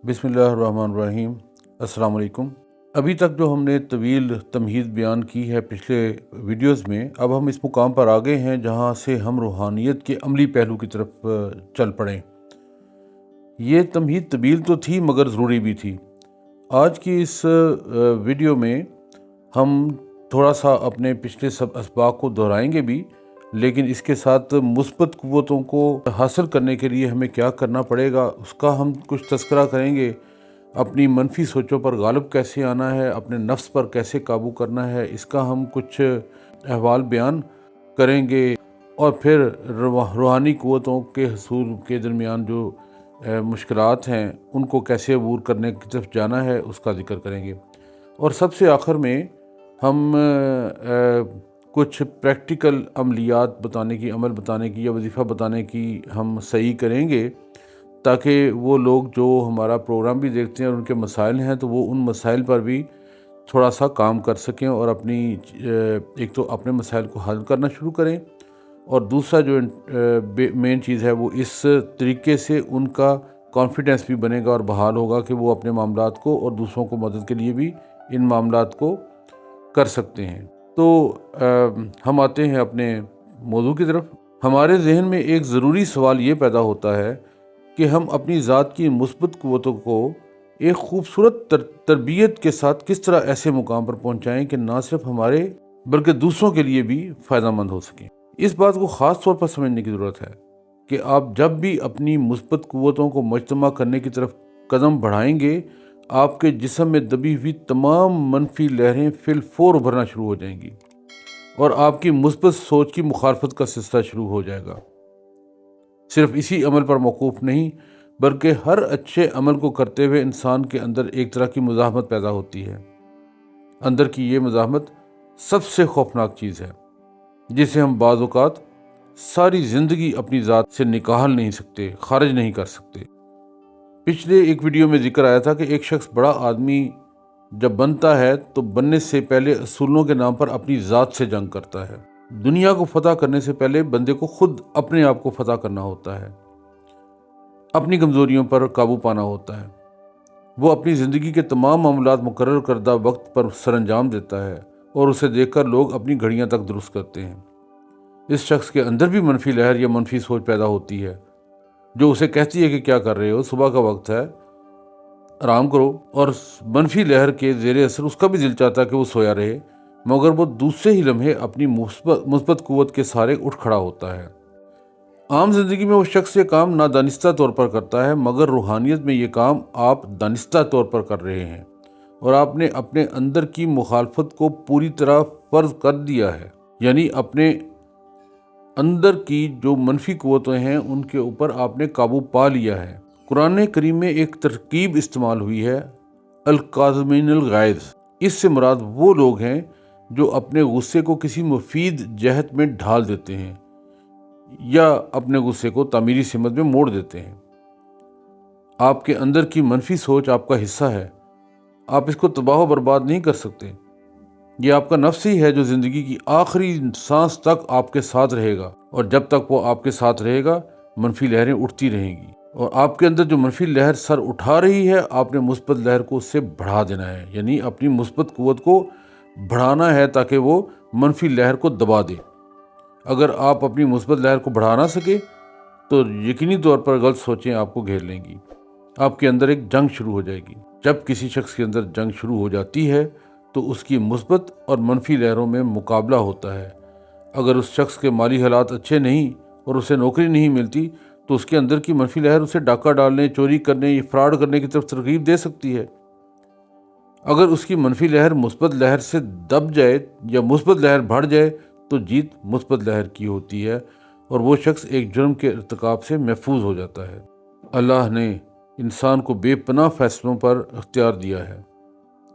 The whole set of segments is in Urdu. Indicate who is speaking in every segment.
Speaker 1: بسم اللہ الرحمن الرحیم۔ السلام علیکم۔ ابھی تک جو ہم نے طویل تمہید بیان کی ہے پچھلے ویڈیوز میں، اب ہم اس مقام پر آگے ہیں جہاں سے ہم روحانیت کے عملی پہلو کی طرف چل پڑیں۔ یہ تمہید طویل تو تھی مگر ضروری بھی تھی۔ آج کی اس ویڈیو میں ہم تھوڑا سا اپنے پچھلے سب اسباق کو دہرائیں گے بھی، لیکن اس کے ساتھ مثبت قوتوں کو حاصل کرنے کے لیے ہمیں کیا کرنا پڑے گا اس کا ہم کچھ تذکرہ کریں گے۔ اپنی منفی سوچوں پر غالب کیسے آنا ہے، اپنے نفس پر کیسے قابو کرنا ہے، اس کا ہم کچھ احوال بیان کریں گے، اور پھر روحانی قوتوں کے حصول کے درمیان جو مشکلات ہیں ان کو کیسے عبور کرنے کی طرف جانا ہے اس کا ذکر کریں گے۔ اور سب سے آخر میں ہم کچھ پریکٹیکل عملیات بتانے کی، عمل بتانے کی یا وظیفہ بتانے کی ہم صحیح کریں گے، تاکہ وہ لوگ جو ہمارا پروگرام بھی دیکھتے ہیں اور ان کے مسائل ہیں تو وہ ان مسائل پر بھی تھوڑا سا کام کر سکیں، اور اپنی ایک تو اپنے مسائل کو حل کرنا شروع کریں، اور دوسرا جو مین چیز ہے وہ اس طریقے سے ان کا کانفیڈنس بھی بنے گا اور بحال ہوگا کہ وہ اپنے معاملات کو اور دوسروں کو مدد کے لیے بھی ان معاملات کو کر سکتے ہیں۔ تو ہم آتے ہیں اپنے موضوع کی طرف۔ ہمارے ذہن میں ایک ضروری سوال یہ پیدا ہوتا ہے کہ ہم اپنی ذات کی مثبت قوتوں کو ایک خوبصورت تربیت کے ساتھ کس طرح ایسے مقام پر پہنچائیں کہ نہ صرف ہمارے بلکہ دوسروں کے لیے بھی فائدہ مند ہو سکیں۔ اس بات کو خاص طور پر سمجھنے کی ضرورت ہے کہ آپ جب بھی اپنی مثبت قوتوں کو مجتمع کرنے کی طرف قدم بڑھائیں گے، آپ کے جسم میں دبی ہوئی تمام منفی لہریں فی الفور ابھرنا شروع ہو جائیں گی، اور آپ کی مثبت سوچ کی مخالفت کا سلسلہ شروع ہو جائے گا۔ صرف اسی عمل پر موقوف نہیں، بلکہ ہر اچھے عمل کو کرتے ہوئے انسان کے اندر ایک طرح کی مزاحمت پیدا ہوتی ہے۔ اندر کی یہ مزاحمت سب سے خوفناک چیز ہے، جسے ہم بعض اوقات ساری زندگی اپنی ذات سے نکال نہیں سکتے، خارج نہیں کر سکتے۔ پچھلے ایک ویڈیو میں ذکر آیا تھا کہ ایک شخص بڑا آدمی جب بنتا ہے تو بننے سے پہلے اصولوں کے نام پر اپنی ذات سے جنگ کرتا ہے۔ دنیا کو فتح کرنے سے پہلے بندے کو خود اپنے آپ کو فتح کرنا ہوتا ہے، اپنی کمزوریوں پر قابو پانا ہوتا ہے۔ وہ اپنی زندگی کے تمام معاملات مقرر کردہ وقت پر سر انجام دیتا ہے، اور اسے دیکھ کر لوگ اپنی گھڑیاں تک درست کرتے ہیں۔ اس شخص کے اندر بھی منفی لہر یا منفی سوچ پیدا ہوتی ہے جو اسے کہتی ہے کہ کیا کر رہے ہو، صبح کا وقت ہے، آرام کرو، اور منفی لہر کے زیر اثر اس کا بھی دل چاہتا ہے کہ وہ سویا رہے، مگر وہ دوسرے ہی لمحے اپنی مثبت قوت کے سہارے اٹھ کھڑا ہوتا ہے۔ عام زندگی میں وہ شخص یہ کام نادانستہ طور پر کرتا ہے، مگر روحانیت میں یہ کام آپ دانستہ طور پر کر رہے ہیں، اور آپ نے اپنے اندر کی مخالفت کو پوری طرح فرض کر دیا ہے، یعنی اپنے اندر کی جو منفی قوتیں ہیں ان کے اوپر آپ نے قابو پا لیا ہے۔ قرآن کریم میں ایک ترکیب استعمال ہوئی ہے، الکاظمین الغیظ۔ اس سے مراد وہ لوگ ہیں جو اپنے غصے کو کسی مفید جہت میں ڈھال دیتے ہیں یا اپنے غصے کو تعمیری سمت میں موڑ دیتے ہیں۔ آپ کے اندر کی منفی سوچ آپ کا حصہ ہے، آپ اس کو تباہ و برباد نہیں کر سکتے۔ یہ آپ کا نفس ہی ہے جو زندگی کی آخری سانس تک آپ کے ساتھ رہے گا، اور جب تک وہ آپ کے ساتھ رہے گا منفی لہریں اٹھتی رہیں گی، اور آپ کے اندر جو منفی لہر سر اٹھا رہی ہے آپ نے مثبت لہر کو اس سے بڑھا دینا ہے، یعنی اپنی مثبت قوت کو بڑھانا ہے تاکہ وہ منفی لہر کو دبا دے۔ اگر آپ اپنی مثبت لہر کو بڑھا نہ سکے تو یقینی طور پر غلط سوچیں آپ کو گھیر لیں گی، آپ کے اندر ایک جنگ شروع ہو جائے گی۔ جب کسی شخص کے اندر جنگ شروع ہو جاتی ہے تو اس کی مثبت اور منفی لہروں میں مقابلہ ہوتا ہے۔ اگر اس شخص کے مالی حالات اچھے نہیں اور اسے نوکری نہیں ملتی تو اس کے اندر کی منفی لہر اسے ڈاکہ ڈالنے، چوری کرنے یا فراڈ کرنے کی طرف ترغیب دے سکتی ہے۔ اگر اس کی منفی لہر مثبت لہر سے دب جائے یا مثبت لہر بڑھ جائے تو جیت مثبت لہر کی ہوتی ہے، اور وہ شخص ایک جرم کے ارتکاب سے محفوظ ہو جاتا ہے۔ اللہ نے انسان کو بے پناہ فیصلوں پر اختیار دیا ہے۔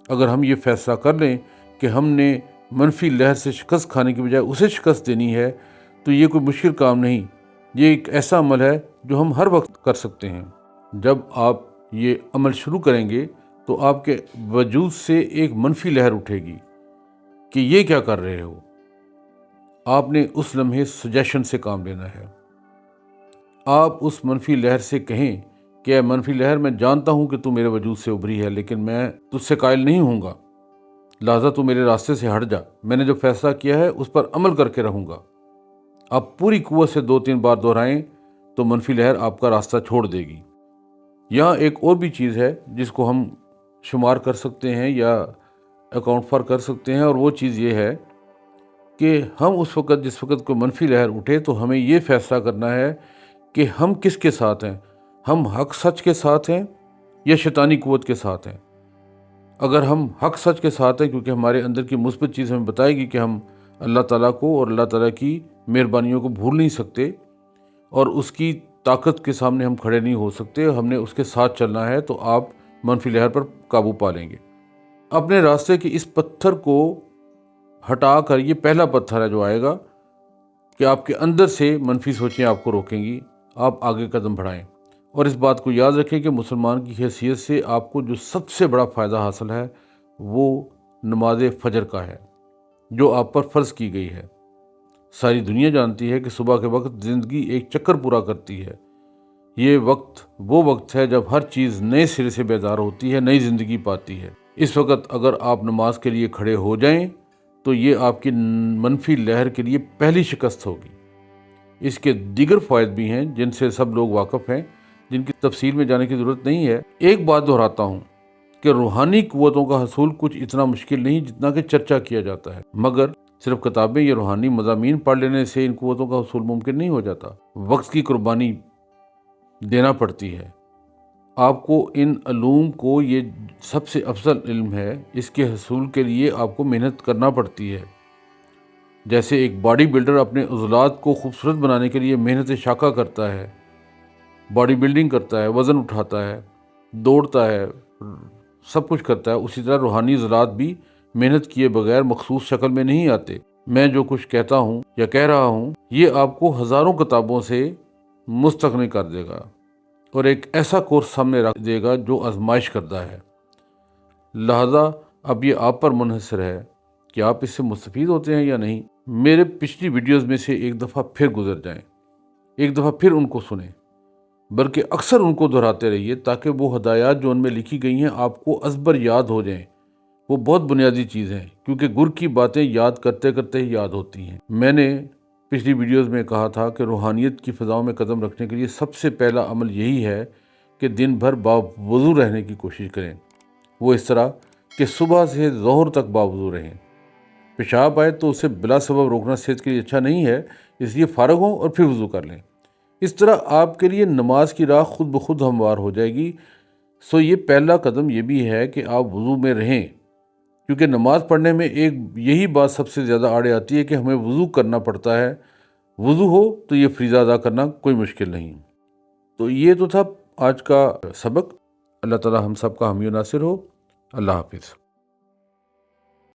Speaker 1: اگر ہم یہ فیصلہ کر لیں کہ ہم نے منفی لہر سے شکست کھانے کی بجائے اسے شکست دینی ہے تو یہ کوئی مشکل کام نہیں، یہ ایک ایسا عمل ہے جو ہم ہر وقت کر سکتے ہیں۔ جب آپ یہ عمل شروع کریں گے تو آپ کے وجود سے ایک منفی لہر اٹھے گی کہ یہ کیا کر رہے ہو۔ آپ نے اس لمحے سجیشن سے کام لینا ہے۔ آپ اس منفی لہر سے کہیں کہ اے منفی لہر، میں جانتا ہوں کہ تو میرے وجود سے ابھری ہے، لیکن میں تجھ سے قائل نہیں ہوں گا، لہٰذا تو میرے راستے سے ہٹ جا۔ میں نے جو فیصلہ کیا ہے اس پر عمل کر کے رہوں گا۔ آپ پوری قوت سے 2-3 بار دہرائیں تو منفی لہر آپ کا راستہ چھوڑ دے گی۔ یہاں ایک اور بھی چیز ہے جس کو ہم شمار کر سکتے ہیں یا اکاؤنٹ فار کر سکتے ہیں، اور وہ چیز یہ ہے کہ ہم اس وقت جس وقت کوئی منفی لہر اٹھے تو ہمیں یہ فیصلہ کرنا ہے کہ ہم کس کے ساتھ ہیں، ہم حق سچ کے ساتھ ہیں یا شیطانی قوت کے ساتھ ہیں۔ اگر ہم حق سچ کے ساتھ ہیں، کیونکہ ہمارے اندر کی مثبت چیز ہمیں بتائے گی کہ ہم اللہ تعالیٰ کو اور اللہ تعالیٰ کی مہربانیوں کو بھول نہیں سکتے اور اس کی طاقت کے سامنے ہم کھڑے نہیں ہو سکتے، ہم نے اس کے ساتھ چلنا ہے، تو آپ منفی لہر پر قابو پا لیں گے۔ اپنے راستے کے اس پتھر کو ہٹا کر، یہ پہلا پتھر ہے جو آئے گا کہ آپ کے اندر سے منفی سوچیں آپ کو روکیں گی، آپ آگے قدم بڑھائیں۔ اور اس بات کو یاد رکھیں کہ مسلمان کی حیثیت سے آپ کو جو سب سے بڑا فائدہ حاصل ہے وہ نماز فجر کا ہے، جو آپ پر فرض کی گئی ہے۔ ساری دنیا جانتی ہے کہ صبح کے وقت زندگی ایک چکر پورا کرتی ہے۔ یہ وقت وہ وقت ہے جب ہر چیز نئے سرے سے بیدار ہوتی ہے، نئی زندگی پاتی ہے۔ اس وقت اگر آپ نماز کے لیے کھڑے ہو جائیں تو یہ آپ کی منفی لہر کے لیے پہلی شکست ہوگی۔ اس کے دیگر فوائد بھی ہیں جن سے سب لوگ واقف ہیں، جن کی تفصیل میں جانے کی ضرورت نہیں ہے۔ ایک بات دہراتا ہوں کہ روحانی قوتوں کا حصول کچھ اتنا مشکل نہیں جتنا کہ چرچا کیا جاتا ہے، مگر صرف کتابیں یا روحانی مضامین پڑھ لینے سے ان قوتوں کا حصول ممکن نہیں ہو جاتا۔ وقت کی قربانی دینا پڑتی ہے۔ آپ کو ان علوم کو، یہ سب سے افضل علم ہے، اس کے حصول کے لیے آپ کو محنت کرنا پڑتی ہے۔ جیسے ایک باڈی بلڈر اپنے عضلات کو خوبصورت بنانے کے لیے محنت شاقہ کرتا ہے، باڈی بلڈنگ کرتا ہے، وزن اٹھاتا ہے، دوڑتا ہے، سب کچھ کرتا ہے، اسی طرح روحانی عضلات بھی محنت کیے بغیر مخصوص شکل میں نہیں آتے۔ میں جو کچھ کہتا ہوں یا کہہ رہا ہوں یہ آپ کو ہزاروں کتابوں سے مستغنی کر دے گا اور ایک ایسا کورس سامنے رکھ دے گا جو آزمائش کردہ ہے۔ لہذا اب یہ آپ پر منحصر ہے کہ آپ اس سے مستفید ہوتے ہیں یا نہیں۔ میرے پچھلی ویڈیوز میں سے ایک دفعہ پھر گزر جائیں، ایک دفعہ پھر ان کو سنیں، بلکہ اکثر ان کو دہراتے رہیے تاکہ وہ ہدایات جو ان میں لکھی گئی ہیں آپ کو ازبر یاد ہو جائیں۔ وہ بہت بنیادی چیز ہیں، کیونکہ گر کی باتیں یاد کرتے کرتے ہی یاد ہوتی ہیں۔ میں نے پچھلی ویڈیوز میں کہا تھا کہ روحانیت کی فضاؤں میں قدم رکھنے کے لیے سب سے پہلا عمل یہی ہے کہ دن بھر باوضو رہنے کی کوشش کریں۔ وہ اس طرح کہ صبح سے ظہر تک باوضو رہیں۔ پیشاب آئے تو اسے بلا سبب روکنا صحت کے لیے اچھا نہیں ہے، اس لیے فارغ ہوں اور پھر وضو کر لیں۔ اس طرح آپ کے لیے نماز کی راہ خود بخود ہموار ہو جائے گی۔ یہ پہلا قدم یہ بھی ہے کہ آپ وضو میں رہیں، کیونکہ نماز پڑھنے میں یہی بات سب سے زیادہ آڑے آتی ہے کہ ہمیں وضو کرنا پڑتا ہے۔ وضو ہو تو یہ فریضہ ادا کرنا کوئی مشکل نہیں۔ تو یہ تو تھا آج کا سبق۔ اللہ تعالی ہم سب کا حامی و ناصر ہو۔ اللہ حافظ۔